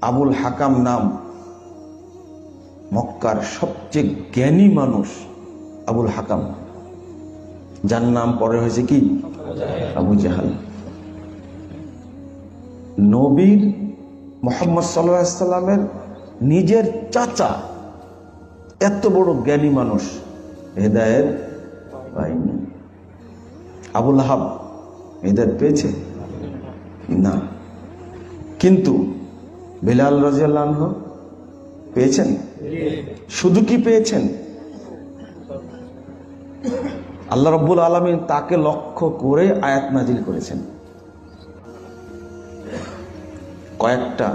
আবুল হাকাম নাম, মক্কার সবচেয়ে জ্ঞানী মানুষ আবুল হাকাম, যার নাম পরে হয়েছে কি আবু জাহাল। নবীর মুহাম্মদ সাল্লাল্লাহু আলাইহি সাল্লামের নিজের চাচা, এত বড় জ্ঞানী মানুষ হেদায়েত পায়নি। আবু লাহাব হেদায়েত পেয়েছে না, কিন্তু বিলাল রাদিয়াল্লাহু আনহু পেয়েছেন। শুধু কি পেয়েছেন, আল্লাহ রাব্বুল আলামিন তাকে লক্ষ্য করে আয়াত নাজিল করেছেন। কয়েকটা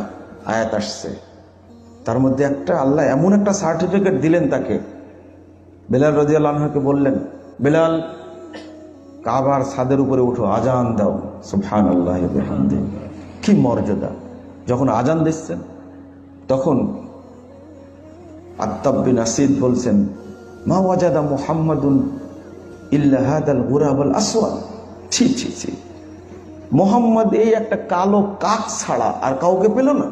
আয়াত আসছে, তার মধ্যে একটা আল্লাহ এমন একটা সার্টিফিকেট দিলেন তাকে। বিলাল রাদিয়াল্লাহু আনহুকে বললেন, বিলাল কাবার ছাদের উপরে উঠো, আজান দাও। সুবহানাল্লাহি ওয়া বিহামদিহি, কি মর্যাদা! যখন আজান দিচ্ছেন তখন আত্তাব বিন আসিদ বলছেন, মা ওয়াজাদা মুহাম্মাদুন ইল্লা হাদাল গুরাবাল আসওয়াদ। ছি ছি ছি, মুহাম্মদ এই একটা কালো কাক ছাড়া আর কাউকে পেল না।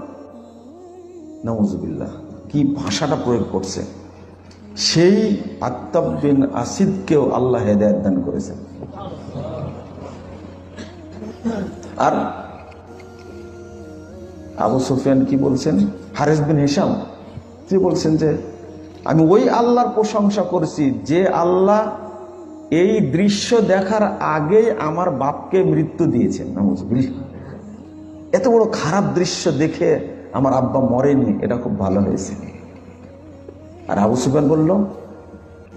নাউজুবিল্লাহ, কি ভাষাটা প্রয়োগ করছে! সেই আত্তাব বিন আসিদকেও আল্লাহ হেদায়েত দান করেছেন। আর আবু সুফিয়ান কি বলছেন, হারিস বিন হিশাম তিনি বলছেন যে আমি ওই আল্লাহর প্রশংসা করছি যে আল্লাহ এই দৃশ্য দেখার আগে আমার বাপকে মৃত্যু দিয়েছেন। এত বড় খারাপ দৃশ্য দেখে আমার আব্বা মরেনি, এটা খুব ভালো হয়েছে। আর আবু সুফিয়ান বলল,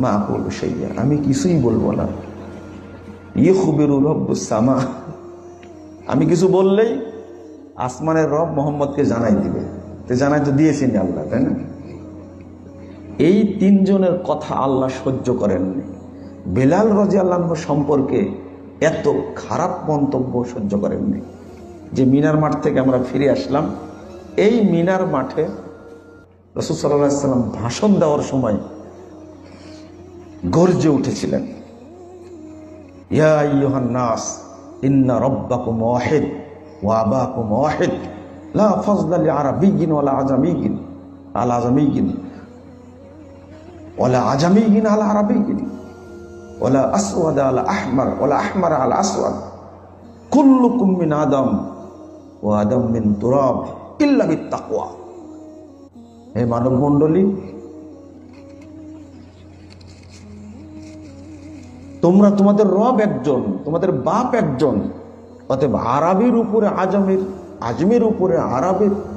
মা বলবো সেই, আমি কিছুই বলবো না। ইখবিরু রব্বুস সামা, আমি কিছু বললেই আসমানের রব মোহাম্মদকে জানাই দিবে। তো জানাই তো দিয়েছেন আল্লাহ, তাই না? এই তিনজনের কথা আল্লাহ সহ্য করেননি। বেলাল রাদিয়াল্লাহু আনহু সম্পর্কে এত খারাপ মন্তব্য সহ্য করেননি। যে মিনার মাঠ থেকে আমরা ফিরে আসলাম, এই মিনার মাঠে রাসূল সাল্লাল্লাহু আলাইহি ওয়াসাল্লাম ভাষণ দেওয়ার সময় গর্জে উঠেছিলেন, ইয়া আইয়ুহান নাস ইন্না রাব্বাকুম ওয়াহিদ ওয়া আবাকুম ওয়াহিদ লা ফাযলা লিআরাবিয়্যিন ওয়ালা আজামিয়্যিন আলা আজামিয়্যিন ওয়ালা আজামিয়্যিন আলা আরাবিয়্যিন ওয়ালা আসওয়াদ আলা আহমার ওয়ালা আহমার আলা আসওয়াদ কুল্লুকুম মিন আদম ওয়া আদম মিন তুরাব ইল্লা বিত্তাকওয়া। হে মানব মণ্ডলী, তোমরা, তোমাদের রব একজন, তোমাদের বাপ একজন, অতএব আরবের উপরে আজমের, আজমের উপরে আরবের